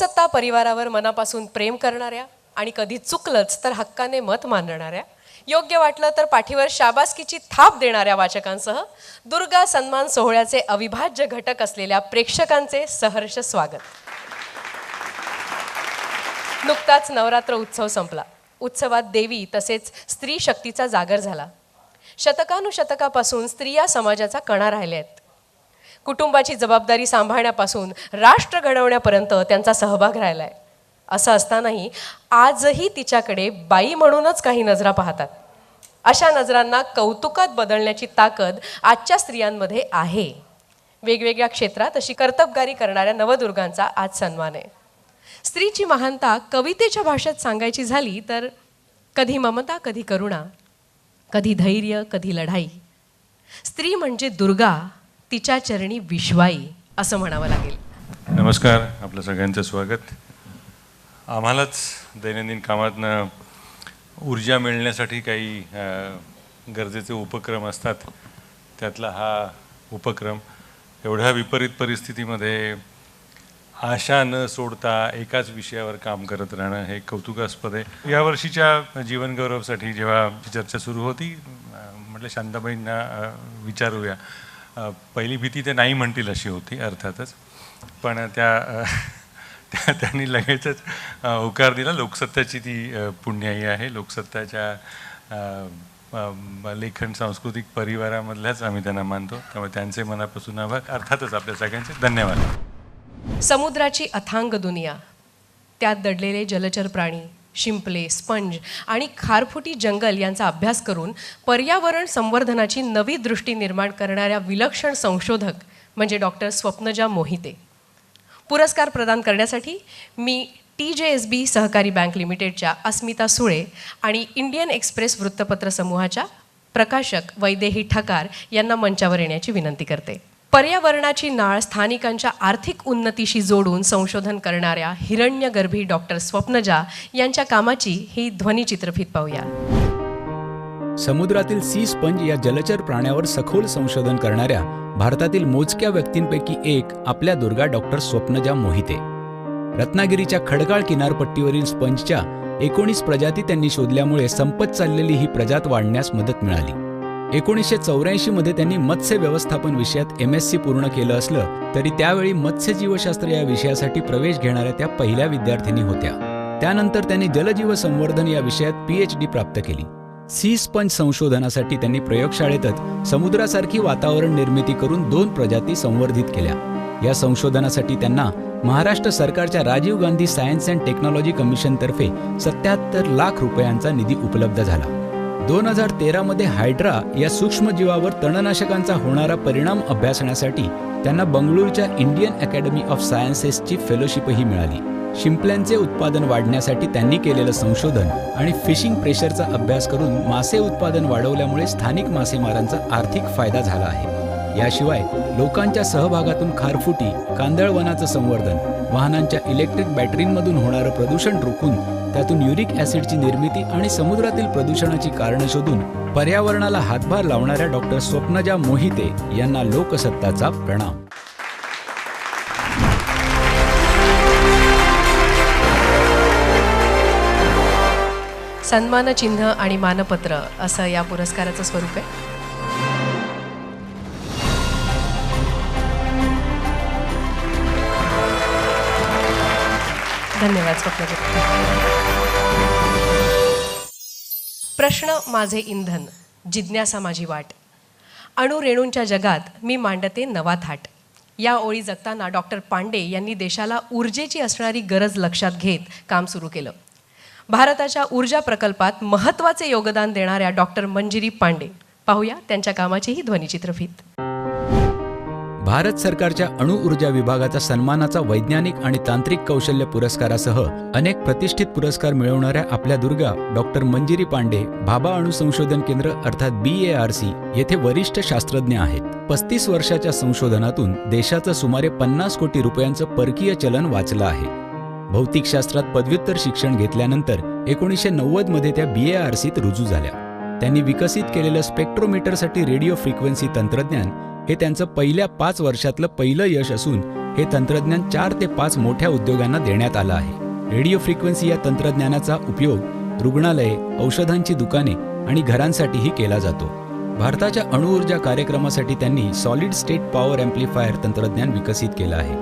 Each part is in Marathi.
लोकसत्ता परिवारावर मनापासून प्रेम करणाऱ्या आणि कधी चुकलंच तर हक्काने मत मांडणाऱ्या, योग्य वाटलं तर पाठीवर शाबासकीची थाप देणाऱ्या वाचकांसह दुर्गा सन्मान सोहळ्याचे अविभाज्य घटक असलेल्या प्रेक्षकांचे सहर्ष स्वागत. नुकताच नवरात्र उत्सव संपला. उत्सवात देवी तसेच स्त्री शक्तीचा जागर झाला. शतकानुशतकापासून स्त्रिया समाजाचा कणा राहिल्या आहेत. कुटुंबाची जबाबदारी सांभाळण्यापासून राष्ट्र घडवण्यापर्यंत त्यांचा सहभाग राहिलाय. असं असतानाही आजही तिच्याकडे बाई म्हणूनच काही नजरा पाहतात. अशा नजरांना कौतुकात बदलण्याची ताकद आजच्या स्त्रियांमध्ये आहे. वेगवेगळ्या क्षेत्रात अशी कर्तबगारी करणाऱ्या नवदुर्गांचा आज सन्मान आहे. स्त्रीची महानता कवितेच्या भाषेत सांगायची झाली तर कधी ममता, कधी करुणा, कधी धैर्य, कधी लढाई. स्त्री म्हणजे दुर्गा, तिच्या चरणी विश्वाई असं म्हणावं लागेल. नमस्कार, आपलं सगळ्यांचं स्वागत. आम्हालाच दैनंदिन कामातनं ऊर्जा मिळण्यासाठी काही गरजेचे उपक्रम असतात. त्यातला हा उपक्रम एवढ्या विपरीत परिस्थितीमध्ये आशा न सोडता एकाच विषयावर काम करत राहणं हे कौतुकास्पद आहे. यावर्षीच्या जीवनगौरवसाठी जेव्हा चर्चा सुरू होती, म्हटलं शांताबाईंना विचारूया. पहिली भीती ते नाही म्हणतील अशी होती अर्थातच, पण त्यांनी लगेचच होकार दिला. लोकसत्ताची ती पुण्याई आहे. लोकसत्ताच्या लेखन सांस्कृतिक परिवारामधल्याच आम्ही त्यांना मानतो. त्यामुळे त्यांचे मनापासून आभार. अर्थातच आपल्या सगळ्यांचे धन्यवाद. समुद्राची अथांग दुनिया, त्यात दडलेले जलचर प्राणी, शिंपले, स्पंज आणि खारफुटी जंगल यांचा अभ्यास करून पर्यावरण संवर्धनाची नवी दृष्टी निर्माण करणाऱ्या विलक्षण संशोधक म्हणजे डॉक्टर स्वप्नजा मोहिते. पुरस्कार प्रदान करण्यासाठी मी TJSB सहकारी बँक लिमिटेडच्या अस्मिता सुळे आणि इंडियन एक्सप्रेस वृत्तपत्र समूहाच्या प्रकाशक वैदेही ठकार यांना मंचावर येण्याची विनंती करते. पर्यावरणाची नाळ स्थानिकांच्या आर्थिक उन्नतीशी जोडून संशोधन करणाऱ्या हिरण्यगर्भी डॉक्टर स्वप्नजा यांच्या कामाची ही ध्वनिचित्रफीत पाहूया. समुद्रातील सी स्पंज या जलचर प्राण्यावर सखोल संशोधन करणाऱ्या भारतातील मोजक्या व्यक्तींपैकी एक आपल्या दुर्गा डॉक्टर स्वप्नजा मोहिते. रत्नागिरीच्या खडकाळ किनारपट्टीवरील स्पंजच्या 19 प्रजाती त्यांनी शोधल्यामुळे संपत चाललेली ही प्रजात वाढण्यास मदत मिळाली. 1984 मध्ये त्यांनी मत्स्य व्यवस्थापन विषयात MSc पूर्ण केलं असलं तरी त्यावेळी मत्स्यजीवशास्त्र या विषयासाठी प्रवेश घेणाऱ्या त्या पहिल्या विद्यार्थिनी होत्या. त्यानंतर त्यांनी जलजीव संवर्धन या विषयात PhD प्राप्त केली. सी स्पंज संशोधनासाठी त्यांनी प्रयोगशाळेतच समुद्रासारखी वातावरण निर्मिती करून 2 प्रजाती संवर्धित केल्या. या संशोधनासाठी त्यांना महाराष्ट्र सरकारच्या Rajiv Gandhi science and technology कमिशनतर्फे 77 लाख रुपयांचा निधी उपलब्ध झाला. 2013 मध्ये हायड्रा या सूक्ष्मजीवावर तणनाशकांचा होणारा परिणाम अभ्यासण्यासाठी त्यांना बंगळूरच्या इंडियन अकॅडमी ऑफ सायन्सेसची फेलोशिपही मिळाली. शिंपल्यांचे उत्पादन वाढण्यासाठी त्यांनी केलेलं संशोधन आणि फिशिंग प्रेशरचा अभ्यास करून मासे उत्पादन वाढवल्यामुळे स्थानिक मासेमारांचा आर्थिक फायदा झाला आहे. याशिवाय लोकांच्या सहभागातून खारफुटी, कांदळवनाचं संवर्धन, वाहनांच्या इलेक्ट्रिक बॅटरींमधून होणारं प्रदूषण रोखून त्यातून युरिक ॲसिडची निर्मिती आणि समुद्रातील प्रदूषणाची कारणं शोधून पर्यावरणाला हातभार लावणाऱ्या डॉक्टर स्वप्नजा मोहिते यांना लोकसत्ताचा प्रणाम. सन्मानचिन्ह आणि मानपत्र असं या पुरस्काराचं स्वरूप आहे. धन्यवाद स्वप्नजा. प्रश्न माझे इंधन, जिज्ञासा माझी वाट, अणुरेणूंच्या जगात मी मांडते नवा थाट. या ओळी जगताना डॉक्टर पांडे यांनी देशाला ऊर्जेची असणारी गरज लक्षात घेत काम सुरू केलं. भारताच्या ऊर्जा प्रकल्पात महत्त्वाचे योगदान देणाऱ्या डॉक्टर मंजिरी पांडे, पाहूया त्यांच्या कामाची ही ध्वनिचित्रफीत. भारत सरकारच्या अणुऊर्जा विभागाचा सन्मानाचा वैज्ञानिक आणि तांत्रिक कौशल्य पुरस्कारासह अनेक प्रतिष्ठित पुरस्कार मिळवणाऱ्या आपल्या दुर्गा डॉक्टर मंजिरी पांडे भाभा अणु संशोधन केंद्र अर्थात BARC येथे वरिष्ठ शास्त्रज्ञ आहेत. 35 वर्षाच्या संशोधनातून देशाचं सुमारे 50 कोटी रुपयांचं परकीय चलन वाचलं आहे. भौतिकशास्त्रात पदव्युत्तर शिक्षण घेतल्यानंतर 1990 मध्ये त्या BARCत रुजू झाल्या. त्यांनी विकसित केलेलं स्पेक्ट्रोमीटरसाठी रेडिओ फ्रिक्वेन्सी तंत्रज्ञान हे त्यांचं पहिल्या 5 वर्षातलं पहिलं यश असून हे तंत्रज्ञान 4 ते 5 मोठ्या उद्योगांना देण्यात आलं आहे. रेडिओ फ्रिक्वेन्सी या तंत्रज्ञानाचा उपयोग रुग्णालये, औषधांची दुकाने आणि घरांसाठीही केला जातो. भारताच्या अणुऊर्जा कार्यक्रमासाठी त्यांनी सॉलिड स्टेट पॉवर ॲम्प्लिफायर तंत्रज्ञान विकसित केलं आहे.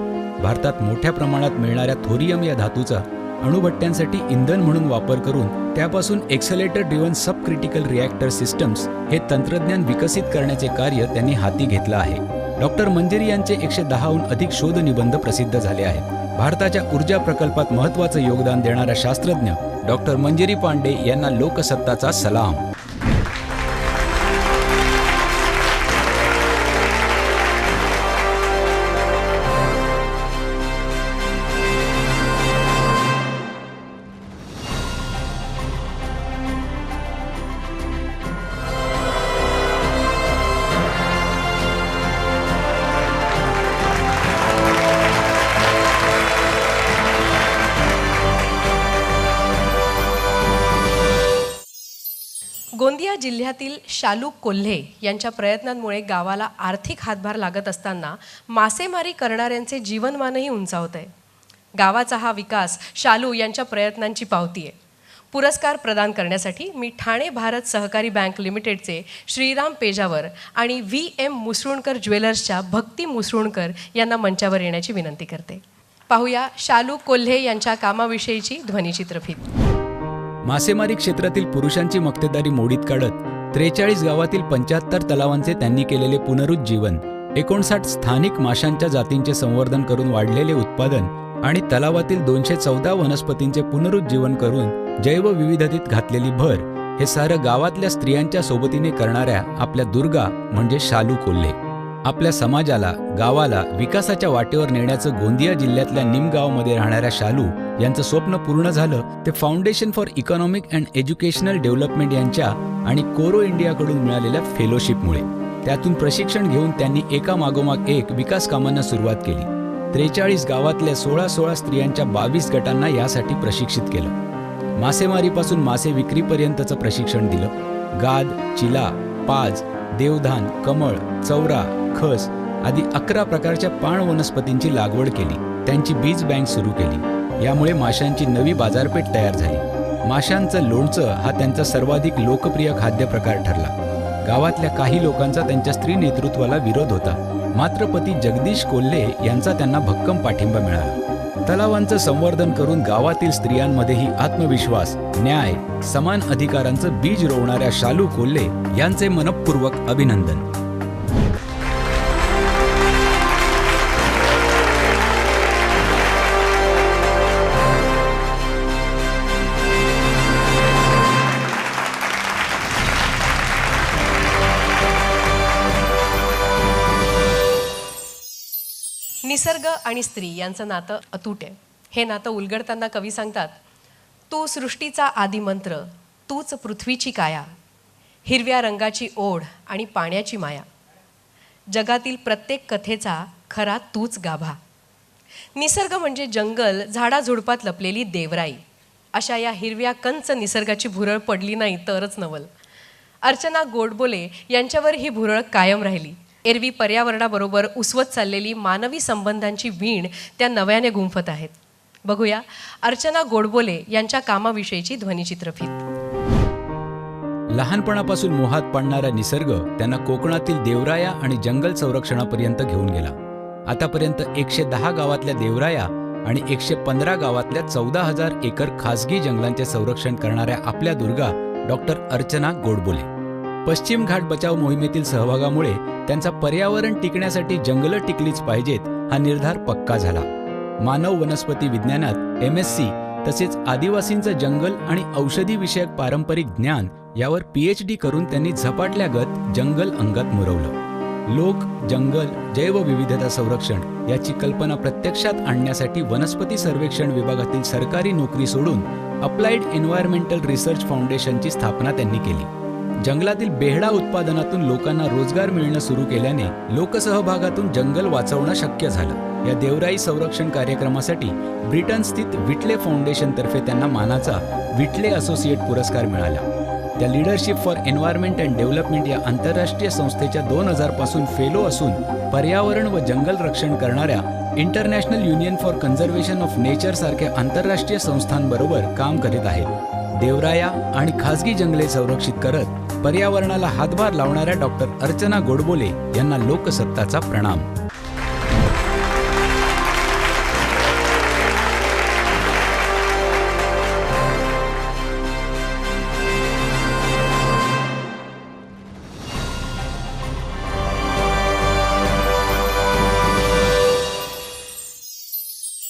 भारतात मोठ्या प्रमाणात मिळणाऱ्या थोरियम या धातूचा अणुभट्ट्यांसाठी इंधन म्हणून वापर करून त्यापासून एक्सेलेटर ड्रिव्हन सब क्रिटिकल रिॲक्टर सिस्टम्स हे तंत्रज्ञान विकसित करण्याचे कार्य त्यांनी हाती घेतलं आहे. डॉक्टर मंजिरी यांचे 110हून अधिक शोध निबंध प्रसिद्ध झाले आहेत. भारताच्या ऊर्जा प्रकल्पात महत्त्वाचं योगदान देणाऱ्या शास्त्रज्ञ डॉक्टर मंजिरी पांडे यांना लोकसत्ताचा सलाम. गोंदिया जिल्ह्यातील शालू कोल्हे यांच्या प्रयत्नांमुळे गावाला आर्थिक हातभार लागत असताना मासेमारी करणाऱ्यांचे जीवनमानही उंचावत आहे. गावाचा हा विकास शालू यांच्या प्रयत्नांची पावती आहे. पुरस्कार प्रदान करण्यासाठी मी ठाणे भारत सहकारी बँक लिमिटेडचे श्रीराम पेजावर आणि VM मुसळुणकर ज्वेलर्सच्या भक्ती मुसळुणकर यांना मंचावर येण्याची विनंती करते. पाहूया शालू कोल्हे यांच्या कामाविषयीची ध्वनिचित्रफीत. मासेमारी क्षेत्रातील पुरुषांची मक्तेदारी मोडीत काढत 43 गावातील 75 तलावांचे त्यांनी केलेले पुनरुज्जीवन, 59 स्थानिक माशांच्या जातींचे संवर्धन करून वाढलेले उत्पादन आणि तलावातील 214 वनस्पतींचे पुनरुज्जीवन करून जैवविविधतेत घातलेली भर हे सारं गावातल्या स्त्रियांच्या सोबतीने करणाऱ्या आपल्या दुर्गा म्हणजे शालू कोल्हे. आपल्या समाजाला, गावाला विकासाच्या वाटेवर नेण्याचं गोंदिया जिल्ह्यातल्या निमगावमध्ये राहणाऱ्या शालू यांचं स्वप्न पूर्ण झालं ते foundation for economic and educational development यांच्या आणि कोरो इंडियाकडून मिळालेल्या फेलोशिपमुळे. त्यातून प्रशिक्षण घेऊन त्यांनी एका मागोमाग एक विकास कामांना सुरुवात केली. 43 गावातल्या 16 स्त्रियांच्या 22 गटांना यासाठी प्रशिक्षित केलं. मासेमारीपासून मासे विक्रीपर्यंतचं प्रशिक्षण दिलं. गाद, चिला, पाज, देवधान, कमळ, चौरा, खस आदी 11 प्रकारच्या पाण वनस्पतींची लागवड केली. त्यांची बीज बँक सुरू केली. यामुळे माशांची नवी बाजारपेठ तयार झाली. माशांचं लोणचं हा त्यांचा सर्वाधिक लोकप्रिय खाद्यप्रकार ठरला. गावातल्या काही लोकांचा त्यांच्या स्त्री नेतृत्वाला विरोध होता. मात्र पती जगदीश कोल्हे यांचा त्यांना भक्कम पाठिंबा मिळाला. तलावांचं संवर्धन करून गावातील स्त्रियांमध्येही आत्मविश्वास, न्याय, समान अधिकारांचं बीज रोवणाऱ्या शालू कोल्हे यांचे मनःपूर्वक अभिनंदन. निसर्ग आणि स्त्री यांचं नातं अतूट आहे. हे नातं उलगडताना कवी सांगतात, तू सृष्टीचा आदिमंत्र, तूच पृथ्वीची काया, हिरव्या रंगाची ओढ आणि पाण्याची माया, जगातील प्रत्येक कथेचा खरा तूच गाभा. निसर्ग म्हणजे जंगल, झाडाझुडपात लपलेली देवराई. अशा या हिरव्या कंच निसर्गाची भुरळ पडली नाही तरच नवल. अर्चना गोडबोले यांच्यावर ही भुरळ कायम राहिली. एरवी पर्यावरणाबरोबर उसवत चाललेली मानवी संबंधांची वीण त्या नव्याने गुंफत आहेत. बघूया अर्चना गोडबोले यांच्या कामाविषयीची ध्वनिचित्रफीत. लहानपणापासून मोहात पाडणारा निसर्ग त्यांना कोकणातील देवराया आणि जंगल संरक्षणापर्यंत घेऊन गेला. आतापर्यंत 110 गावातल्या देवराया आणि 115 गावातल्या 14,000 एकर खासगी जंगलांचे संरक्षण करणाऱ्या आपल्या दुर्गा डॉक्टर अर्चना गोडबोले. पश्चिम घाट बचाव मोहिमेतील सहभागामुळे त्यांचा पर्यावरण टिकण्यासाठी जंगलं टिकलीच पाहिजेत हा निर्धार पक्का झाला. मानव वनस्पती विज्ञानात MSc तसेच आदिवासींचं जंगल आणि औषधी विषयक पारंपरिक ज्ञान यावर PhD करून त्यांनी झपाटल्यागत जंगल अंगात मुरवलं. लोक, जंगल, जैवविविधता संरक्षण याची कल्पना प्रत्यक्षात आणण्यासाठी वनस्पती सर्वेक्षण विभागातील सरकारी नोकरी सोडून अप्लाइड एन्व्हायरमेंटल रिसर्च फाउंडेशनची स्थापना त्यांनी केली. जंगलातील बेहडा उत्पादनातून लोकांना रोजगार मिळणं सुरू केल्याने लोकसहभागातून जंगल वाचवणं शक्य झालं. या देवराई संरक्षण कार्यक्रमासाठी ब्रिटन स्थित विटले फाउंडेशनतर्फे त्यांना मानाचा विटले असोसिएट पुरस्कार मिळाला. त्या leadership for environment and development या आंतरराष्ट्रीय संस्थेच्या 2000 पासून फेलो असून पर्यावरण व जंगल रक्षण करणाऱ्या international union for conservation of nature सारख्या आंतरराष्ट्रीय संस्थांबरोबर काम करीत आहेत. देवराया आणि खासगी जंगले संरक्षित करत पर्यावरणाला हातभार लावणाऱ्या डॉक्टर अर्चना गोडबोले यांना लोकसत्ताचा प्रणाम.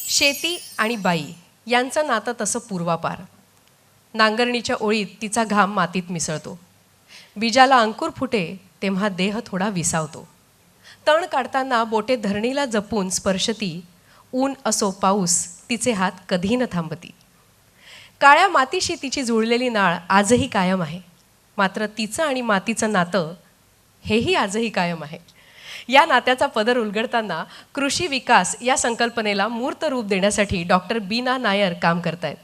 शेती आणि बाई यांचं नातं तसं पूर्वापार. नांगरणीच्या ओळीत तिचा घाम मातीत मिसळतो. बीजाला अंकुर फुटे तेव्हा देह थोडा विसावतो. तण काढताना बोटे धरणीला जपून स्पर्शती. ऊन असो पाऊस तिचे हात कधी न थांबती. काळ्या मातीशी तिची जुळलेली नाळ आजही कायम आहे. मात्र तिचं आणि मातीचं नातं हेही आजही कायम आहे. या नात्याचा पदर उलगडताना कृषी विकास या संकल्पनेला मूर्त रूप देण्यासाठी डॉक्टर बीना नायर काम करतायत.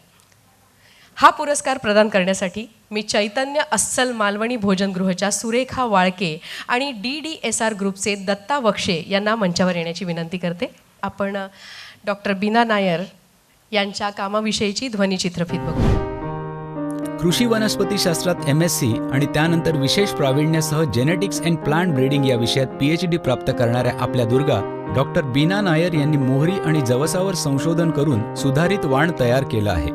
हा पुरस्कार प्रदान करण्यासाठी मी चैतन्य अस्सल मालवणी भोजनगृहच्या सुरेखा वाळके आणि DDSR ग्रुपचे दत्ता वक्षे यांना मंचावर येण्याची विनंती करते. आपण डॉक्टर बीना नायर यांच्या कामाविषयीची ध्वनिचित्रफीत बघू. कृषी वनस्पतीशास्त्रात MSc आणि त्यानंतर विशेष प्रावीण्यासह जेनेटिक्स अँड प्लांट ब्रीडिंग या विषयात PhD प्राप्त करणाऱ्या आपल्या दुर्गा डॉक्टर बीना नायर यांनी मोहरी आणि जवसावर संशोधन करून सुधारित वाण तयार केलं आहे.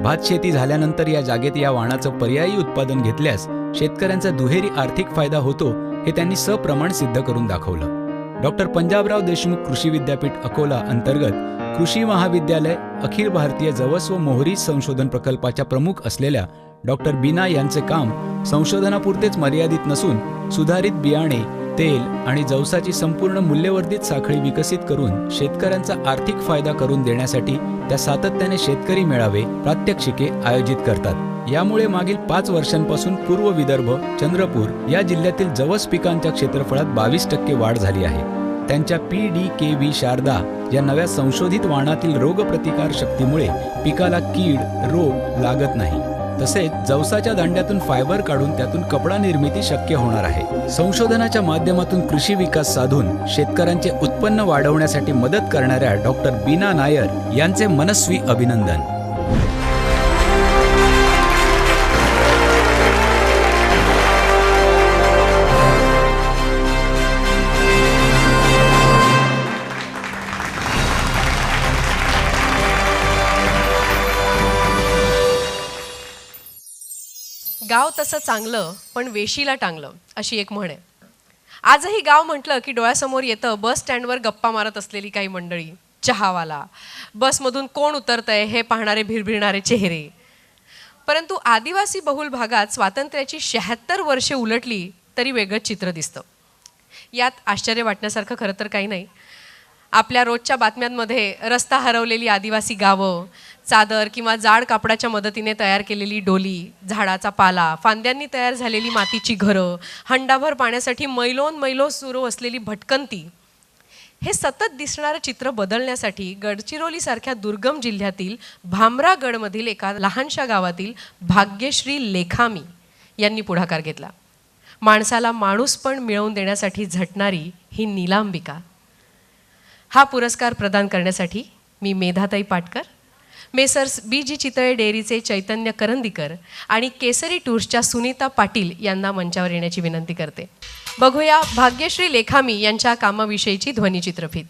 भात शेती झाल्यानंतर या जागेत या वाणाचं पर्यायी उत्पादन घेतल्यास शेतकऱ्यांचा दुहेरी आर्थिक फायदा होतो हे त्यांनी सप्रमाण सिद्ध करून दाखवलं. डॉक्टर पंजाबराव देशमुख कृषी विद्यापीठ अकोला अंतर्गत कृषी महाविद्यालय अखिल भारतीय जवस व मोहरी संशोधन प्रकल्पाच्या प्रमुख असलेल्या डॉक्टर बीना यांचे काम संशोधनापुरतेच मर्यादित नसून सुधारित बियाणे, तेल आणि जवसाची संपूर्ण मूल्यवर्धित साखळी विकसित करून शेतकऱ्यांचा आर्थिक फायदा करून देण्यासाठी त्या सातत्याने शेतकरी मेळावे, प्रात्यक्षिके आयोजित करतात. यामुळे मागील 5 वर्षांपासून पूर्व विदर्भ, चंद्रपूर या जिल्ह्यातील जवस पिकांच्या क्षेत्रफळात 22% वाढ झाली आहे. त्यांच्या PDKV शारदा या नव्या संशोधित वाणातील रोगप्रतिकार शक्तीमुळे पिकाला कीड, रोग लागत नाही. तसेच जवसाच्या दांड्यातून फायबर काढून त्यातून कपडा निर्मिती शक्य होणार आहे. संशोधनाच्या माध्यमातून कृषी विकास साधून शेतकऱ्यांचे उत्पन्न वाढवण्यासाठी मदत करणाऱ्या डॉक्टर बीना नायर यांचे मनस्वी अभिनंदन. गाव तसं चांगलं पण वेशीला टांगलं अशी एक म्हण आहे. आजही गाव म्हटलं की डोळ्यासमोर येतं बस स्टँडवर गप्पा मारत असलेली काही मंडळी, चहावाला, बसमधून कोण उतरतंय हे पाहणारे भिरभिरणारे चेहरे. परंतु आदिवासी बहुल भागात स्वातंत्र्याची 76 वर्षे उलटली तरी वेगळंच चित्र दिसतं. यात आश्चर्य वाटण्यासारखं खरं तर काही नाही. आपल्या रोजच्या बातम्यांमध्ये रस्ता हरवलेली आदिवासी गावं, चादर किंवा जाड कापडाच्या मदतीने तयार केलेली डोली, झाडाचा पाला, फांद्यांनी तयार झालेली मातीची घरं, हंडाभर पाण्यासाठी मैलो सुरू असलेली भटकंती, हे सतत दिसणारं चित्र बदलण्यासाठी गडचिरोलीसारख्या दुर्गम जिल्ह्यातील भामरागडमधील एका लहानशा गावातील भाग्यश्री लेखामी यांनी पुढाकार घेतला. माणसाला माणूस पण मिळवून देण्यासाठी झटणारी ही नीलांबिका. हा पुरस्कार प्रदान करण्यासाठी मी मेधाताई पाटकर, मेसर्स BG चितळे डेअरीचे चैतन्य करंदीकर आणि केसरी टूर्सच्या सुनीता पाटील यांना मंचावर येण्याची विनंती करते. बघूया भाग्यश्री लेखामी यांच्या कामाविषयीची ध्वनिचित्रफीत.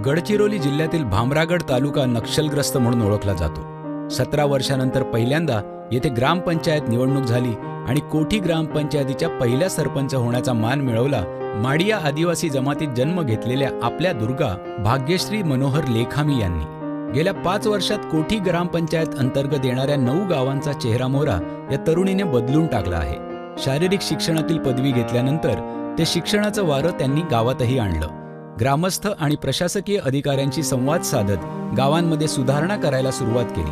गडचिरोली जिल्ह्यातील भामरागड तालुका नक्षलग्रस्त म्हणून ओळखला जातो. 17 वर्षानंतर पहिल्यांदा येथे ग्रामपंचायत निवडणूक झाली आणि कोठी ग्रामपंचायतीच्या पहिल्या सरपंच होण्याचा मान मिळवला माडिया आदिवासी जमातीत जन्म घेतलेल्या आपल्या दुर्गा भाग्यश्री मनोहर लेखामी यांनी. गेल्या 5 वर्षात कोठी ग्रामपंचायत अंतर्गत येणाऱ्या 9 गावांचा चेहरामोहरा या तरुणीने बदलून टाकला आहे. शारीरिक शिक्षणातील पदवी घेतल्यानंतर ते शिक्षणाचं वारं त्यांनी गावातही आणलं. ग्रामस्थ आणि प्रशासकीय अधिकाऱ्यांशी संवाद साधत गावांमध्ये सुधारणा करायला सुरुवात केली.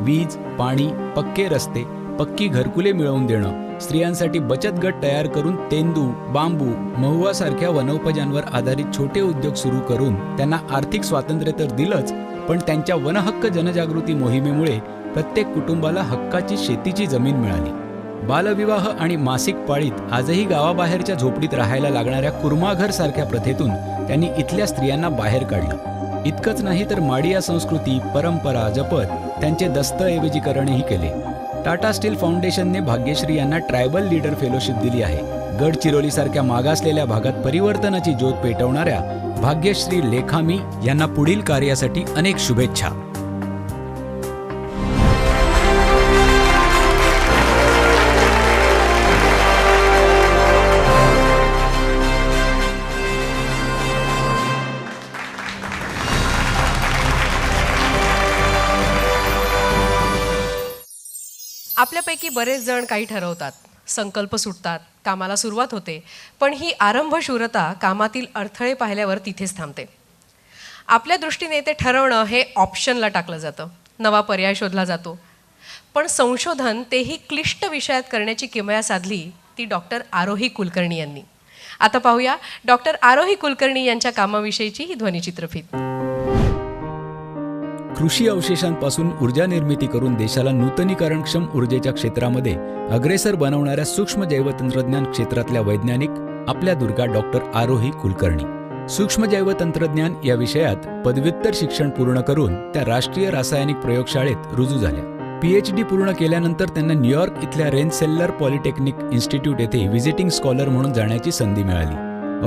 वीज, पाणी, पक्के रस्ते, पक्की घरकुले मिळवून देणं, स्त्रियांसाठी बचत गट तयार करून तेंदू, बांबू, महुआ सारख्या वनोपजांवर आधारित छोटे उद्योग सुरू करून त्यांना आर्थिक स्वातंत्र्य तर दिलंच, पण त्यांच्या वनहक्क जनजागृती मोहिमेमुळे प्रत्येक कुटुंबाला हक्काची शेतीची जमीन मिळाली. बालविवाह आणि मासिक पाळीत आजही गावाबाहेरच्या झोपडीत राहायला लागणाऱ्या कुर्माघर सारख्या प्रथेतून त्यांनी इथल्या स्त्रियांना बाहेर काढलं. इतकंच नाही तर माडिया संस्कृती, परंपरा जपत त्यांचे दस्तऐवजीकरणही केले. टाटा स्टील फाउंडेशनने भाग्यश्री यांना ट्रायबल लीडर फेलोशिप दिली आहे. गडचिरोलीसारख्या मागासलेल्या भागात परिवर्तनाची ज्योत पेटवणाऱ्या भाग्यश्री लेखामी यांना पुढील कार्यासाठी अनेक शुभेच्छा. आपल्यापैकी बरेच जण काही ठरवतात, संकल्प सुटतात, कामाला सुरुवात होते, पण ही आरंभशूरता कामातील अडथळे पाहिल्यावर तिथेच थांबते. आपल्या दृष्टीने ते ठरवणं हे ऑप्शनला टाकलं जातं, नवा पर्याय शोधला जातो. पण संशोधन तेही क्लिष्ट विषयात करण्याची किमया साधली ती डॉक्टर आरोही कुलकर्णी यांनी. आता पाहूया डॉक्टर आरोही कुलकर्णी यांच्या कामाविषयीची ही ध्वनिचित्रफीत. कृषी अवशेषांपासून ऊर्जा निर्मिती करून देशाला नूतनीकरणक्षम ऊर्जेच्या क्षेत्रामध्ये अग्रेसर बनवणाऱ्या सूक्ष्म जैवतंत्रज्ञान क्षेत्रातल्या वैज्ञानिक आपल्या दुर्गा डॉक्टर आरोही कुलकर्णी. सूक्ष्म जैवतंत्रज्ञान या विषयात पदव्युत्तर शिक्षण पूर्ण करून त्या राष्ट्रीय रासायनिक प्रयोगशाळेत रुजू झाल्या. PhD पूर्ण केल्यानंतर त्यांना न्यूयॉर्क इथल्या रेनसेल्लर पॉलिटेक्निक इन्स्टिट्यूट येथे व्हिजिटिंग स्कॉलर म्हणून जाण्याची संधी मिळाली.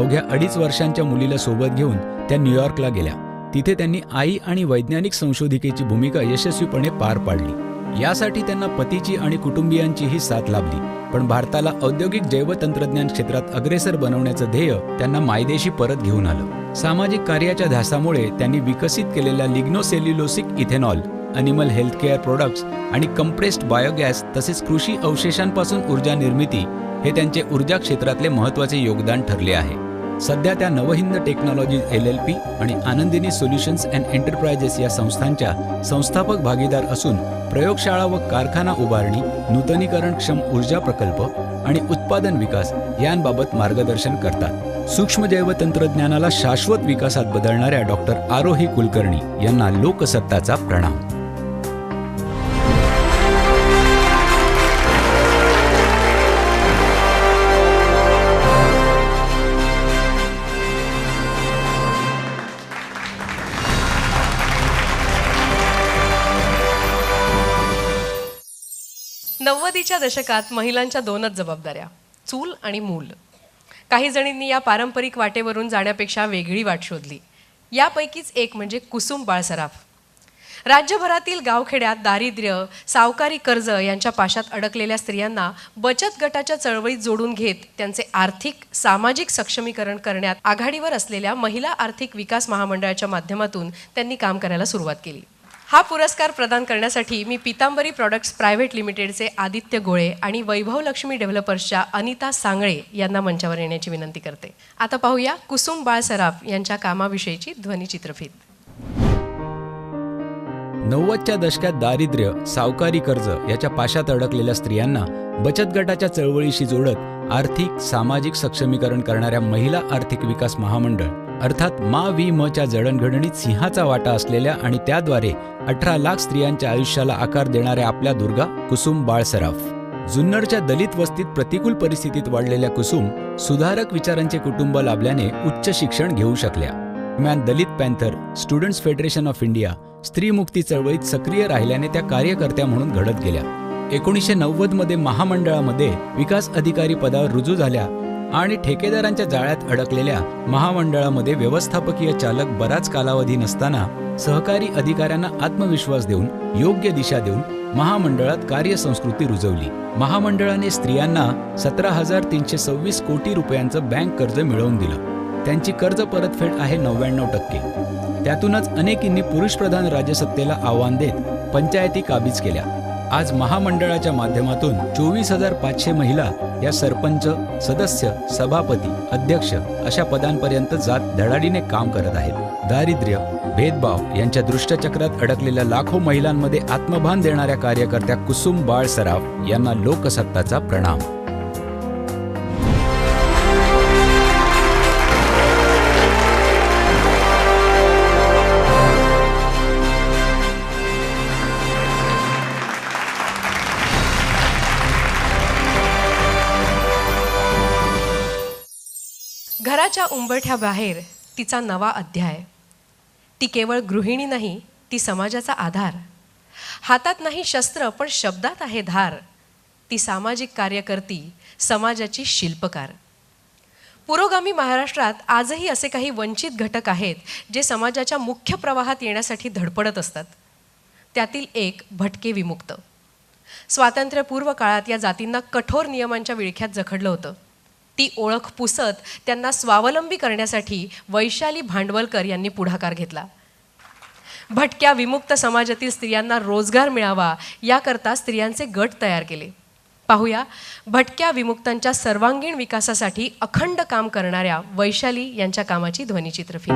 अवघ्या 2.5 वर्षांच्या मुलीला सोबत घेऊन त्या न्यूयॉर्कला गेल्या. तिथे त्यांनी आई आणि वैज्ञानिक संशोधिकेची भूमिका यशस्वीपणे पार पाडली. यासाठी त्यांना पतीची आणि कुटुंबियांचीही साथ लाभली. पण भारताला औद्योगिक जैवतंत्रज्ञान क्षेत्रात अग्रेसर बनवण्याचं ध्येय त्यांना मायदेशी परत घेऊन आलं. सामाजिक कार्याच्या ध्यासामुळे त्यांनी विकसित केलेल्या lignocellulosic ethanol, animal healthcare products आणि कंप्रेस्ड बायोगॅस तसेच कृषी अवशेषांपासून ऊर्जा निर्मिती हे त्यांचे ऊर्जा क्षेत्रातले महत्त्वाचे योगदान ठरले आहे. सध्या त्या नवहिंद टेक्नॉलॉजी LLP आणि आनंदिनी सोल्युशन्स अँड एंटरप्राइजेस या संस्थांच्या संस्थापक भागीदार असून प्रयोगशाळा व कारखाना उभारणी, नूतनीकरणक्षम ऊर्जा प्रकल्प आणि उत्पादन विकास यांबाबत मार्गदर्शन करतात. सूक्ष्म जैवतंत्रज्ञानाला शाश्वत विकासात बदलणाऱ्या डॉक्टर आरोही कुलकर्णी यांना लोकसत्ताचा प्रणाम. नव्वदीच्या दशकात महिलांच्या 2च जबाबदाऱ्या, चूल आणि मूल. काही जणींनी या पारंपरिक वाटेवरून जाण्यापेक्षा वेगळी वाट शोधली. यापैकीच एक म्हणजे कुसुम बाळसराफ. राज्यभरातील गावखेड्यात दारिद्र्य, सावकारी कर्ज यांच्या पाशात अडकलेल्या स्त्रियांना बचत गटाच्या चळवळीत जोडून घेत त्यांचे आर्थिक सामाजिक सक्षमीकरण करण्यात आघाडीवर असलेल्या महिला आर्थिक विकास महामंडळाच्या माध्यमातून त्यांनी काम करायला सुरुवात केली. हा पुरस्कार प्रदान करण्यासाठी मी पीतांबरी प्रॉडक्ट्स प्रायव्हेट लिमिटेडचे आदित्य गोळे आणि वैभव लक्ष्मी डेव्हलपर्सच्या अनिता सांगळे यांना मंचावर येण्याची विनंती करते. आता पाहूया कुसुम बाळसराफ यांच्या कामाविषयीची ध्वनिचित्रफीत. 90च्या दशकात दारिद्र्य, सावकारी कर्ज याच्या पाशात अडकलेल्या स्त्रियांना बचत गटाच्या चळवळीशी जोडत आर्थिक सामाजिक सक्षमीकरण करणाऱ्या महिला आर्थिक विकास महामंडळ अर्थात मा.वी.म.च्या जडणघडणीत सिंहाचा वाटा असलेल्या आणि त्याद्वारे 18 लाख स्त्रियांच्या आयुष्याला आकार देणाऱ्या आपल्या दुर्गा कुसुम बाळसराफ. जुन्नरच्या दलित वस्तीत प्रतिकूल परिस्थितीत वाढलेल्या कुसुम सुधारक विचारांचे कुटुंब लाभल्याने उच्च शिक्षण घेऊ शकल्या. दरम्यान Dalit Panther, Students Federation of India, स्त्री मुक्ती चळवळीत सक्रिय राहिल्याने त्या कार्यकर्त्या म्हणून घडत गेल्या. 1990 मध्ये महामंडळामध्ये विकास अधिकारी पदावर रुजू झाल्या आणि ठेकेदारांच्या जाळ्यात अडकलेल्या महामंडळामध्ये व्यवस्थापकीय चालक बराच कालावधी नसताना सहकारी अधिकाऱ्यांना आत्मविश्वास देऊन योग्य दिशा देऊन महामंडळात कार्यसंस्कृती रुजवली. महामंडळाने स्त्रियांना 17,326 कोटी रुपयांचं बँक कर्ज मिळवून दिलं. त्यांची कर्ज परतफेड आहे 99%. त्यातूनच अनेकींनी पुरुषप्रधान राज्यसत्तेला आव्हान देत पंचायती काबीज केल्या. आज महामंडळाच्या माध्यमातून 24,500 महिला या सरपंच, सदस्य, सभापती, अध्यक्ष अशा पदांपर्यंत जात धडाडीने काम करत आहेत. दारिद्र्य, भेदभाव यांच्या दुष्टचक्रात अडकलेल्या लाखो महिलांमध्ये आत्मभान देणाऱ्या कार्यकर्त्या कुसुम बाळसराफ यांना लोकसत्ताचा प्रणाम. घराच्या उंबरठ्याबाहेर तिचा नवा अध्याय. ती केवळ गृहिणी नाही, ती समाजाचा आधार. हातात नाही शस्त्र पण शब्दात आहे धार. ती सामाजिक कार्यकर्ती, समाजाची शिल्पकार. पुरोगामी महाराष्ट्रात आजही असे काही वंचित घटक आहेत जे समाजाच्या मुख्य प्रवाहात येण्यासाठी धडपडत असतात. त्यातील एक भटके विमुक्त. स्वातंत्र्यपूर्व काळात या जातींना कठोर नियमांच्या विळख्यात जखडलं होतं. ती ओळख पुसत त्यांना स्वावलंबी करण्यासाठी वैशाली भांडवलकर यांनी पुढाकार घेतला. भटक्या विमुक्त समाजातील स्त्रियांना रोजगार मिळावा याकरता स्त्रियांचे गट तयार केले. पाहूया भटक्या विमुक्तांच्या सर्वांगीण विकासासाठी अखंड काम करणाऱ्या वैशाली यांच्या कामाची ध्वनिचित्रफीत.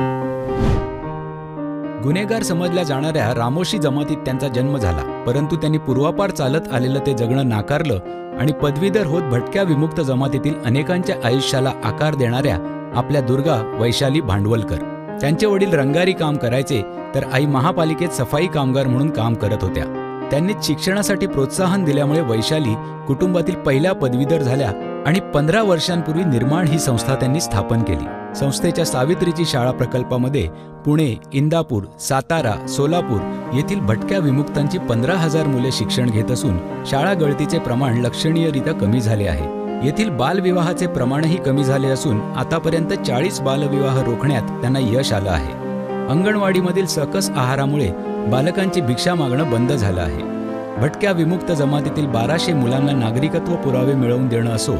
गुन्हेगार समजल्या जाणाऱ्या रामोशी जमातीत त्यांचा जन्म झाला, परंतु त्यांनी पूर्वापार चालत आलेलं ते जगणं नाकारलं आणि पदवीधर होत भटक्या विमुक्त जमातीतील अनेकांच्या आयुष्याला आकार देणाऱ्या आपल्या दुर्गा वैशाली भांडवलकर. त्यांचे वडील रंगारी काम करायचे तर आई महापालिकेत सफाई कामगार म्हणून काम करत होत्या. त्यांनीच शिक्षणासाठी प्रोत्साहन दिल्यामुळे वैशाली कुटुंबातील पहिल्या पदवीधर झाल्या आणि 15 वर्षांपूर्वी निर्माण ही संस्था त्यांनी स्थापन केली. संस्थेच्या सावित्रीची शाळा प्रकल्पामध्ये पुणे, इंदापूर, सातारा, सोलापूर येथील भटक्या विमुक्तांची 15,000 मुले शिक्षण घेत असून शाळा गळतीचे प्रमाण लक्षणीयरित्या कमी झाले आहे. येथील बालविवाहाचे प्रमाणही कमी झाले असून आतापर्यंत 40 बालविवाह रोखण्यात त्यांना यश आलं आहे. अंगणवाडीमधील सकस आहारामुळे बालकांची भिक्षा मागणं बंद झालं आहे. भटक्या विमुक्त जमातीतील 1200 मुलांना नागरिकत्व पुरावे मिळवून देणं असो,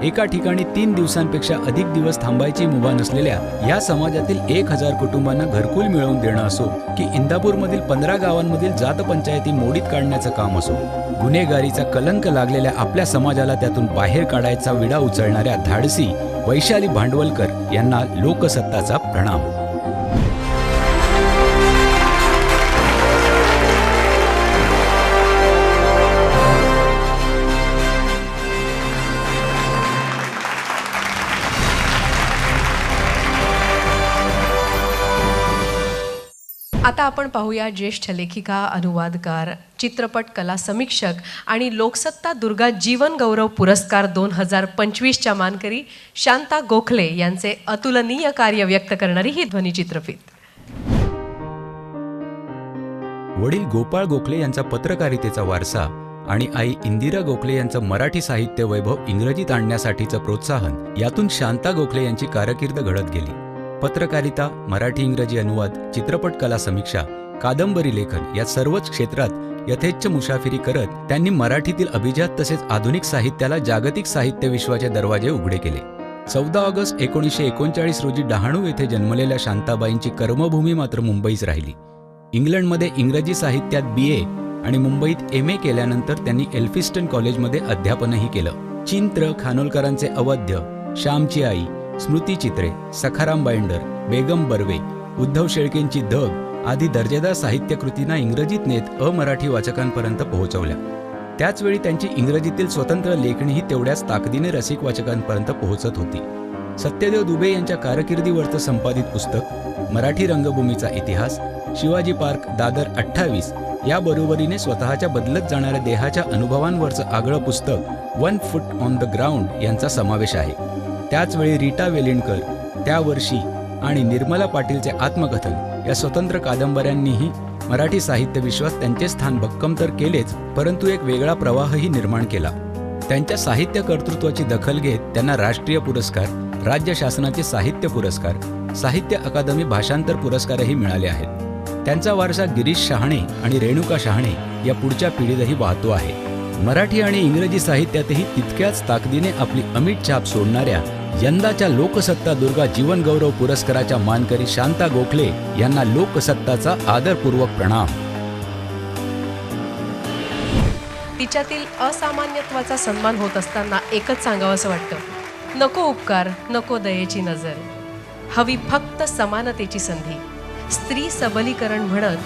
एका ठिकाणी 3 दिवसांपेक्षा अधिक दिवस थांबायची मुभा नसलेल्या या समाजातील 1000 कुटुंबांना घरकुल मिळवून देणं असो की इंदापूरमधील 15 गावांमधील जात पंचायती मोडीत काढण्याचं काम असो, गुन्हेगारीचा कलंक लागलेल्या आपल्या समाजाला त्यातून बाहेर काढायचा विडा उचलणाऱ्या धाडसी वैशाली भांडवलकर यांना लोकसत्ताचा प्रणाम. आता आपण पाहूया ज्येष्ठ लेखिका, अनुवादकार, चित्रपट कला समीक्षक आणि लोकसत्ता दुर्गा जीवन गौरव पुरस्कार 2025च्या मानकरी शांता गोखले यांचे अतुलनीय कार्य व्यक्त करणारी ही ध्वनिचित्रफीत. वडील गोपाळ गोखले यांचा पत्रकारितेचा वारसा आणि आई इंदिरा गोखले यांचं मराठी साहित्य वैभव इंग्रजीत आणण्यासाठीचं प्रोत्साहन यातून शांता गोखले यांची कारकीर्द घडत गेली. पत्रकारिता, मराठी इंग्रजी अनुवाद, चित्रपट कला समीक्षा, कादंबरी लेखन या सर्वच क्षेत्रात यथेच्छ मुसाफिरी करत त्यांनी मराठीतील अभिजात तसेच आधुनिक साहित्याला जागतिक साहित्य विश्वाचे दरवाजे उघडे केले. 14 ऑगस्ट 1939 रोजी डहाणू येथे जन्मलेल्या शांताबाईंची कर्मभूमी मात्र मुंबईच राहिली. इंग्लंडमध्ये इंग्रजी साहित्यात BA आणि मुंबईत MA केल्यानंतर त्यांनी एल्फिस्टन कॉलेजमध्ये अध्यापनही केलं. चिंत्र, खानोलकरांचे अवध्य, श्यामची आई, स्मृतिचित्रे, सखाराम बाइंडर, बेगम बर्वे, उद्धव शेळकेंची धग आदी दर्जेदार साहित्यकृतींना इंग्रजीत नेत अमराठी वाचकांपर्यंत पोहोचवल्या. त्याचवेळी त्यांची इंग्रजीतील स्वतंत्र लेखणीही तेवढ्याच ताकदीने रसिक वाचकांपर्यंत पोहोचत होती. सत्यदेव दुबे यांच्या कारकिर्दीवरचं संपादित पुस्तक मराठी रंगभूमीचा इतिहास, शिवाजी पार्क, दादर 28 या बरोबरीने स्वतःच्या बदलत जाणाऱ्या देहाच्या अनुभवांवरचं आगळं पुस्तक 1 फूट ऑन द ग्राउंड यांचा समावेश आहे. त्याचवेळी रीटा वेलिणकर, त्या वर्षी आणि निर्मला पाटीलचे आत्मकथन या स्वतंत्र कादंबऱ्यांनीही मराठी साहित्य विश्वात त्यांचे स्थान भक्कम तर केलेच, परंतु एक वेगळा प्रवाहही निर्माण केला. त्यांच्या साहित्य कर्तृत्वाची दखल घेत त्यांना राष्ट्रीय पुरस्कार, राज्य शासनाचे साहित्य पुरस्कार, साहित्य अकादमी भाषांतर पुरस्कारही मिळाले आहेत. त्यांचा वारसा गिरीश शहाणे आणि रेणुका शहाणे या पुढच्या पिढीतही वाहतो आहे. मराठी आणि इंग्रजी साहित्यातही तितक्याच ताकदीने आपली अमिट छाप सोडणाऱ्या यंदाच्या लोकसत्ता दुर्गा जीवन गौरव पुरस्काराच्या मानकरी शांता गोखले यांना लोकसत्ताचा आदरपूर्वक प्रणाम. तिच्यातील असामान्यत्वाचा सन्मान होत असताना एकच सांगावंसं वाटतं, नको उपकार, नको दयेची नजर, हवी फक्त समानतेची संधी. स्त्री सबलीकरण म्हणत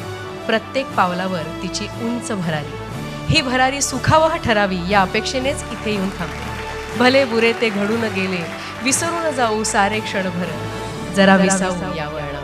प्रत्येक पावलावर तिची उंच भरारी. ही भरारी सुखावह ठरावी या अपेक्षेनेच इथे येऊन थांबते. भले बुरे ते घडून गेले, विसरून जाऊ सारे क्षणभर, जरा विसावू या वळणावर.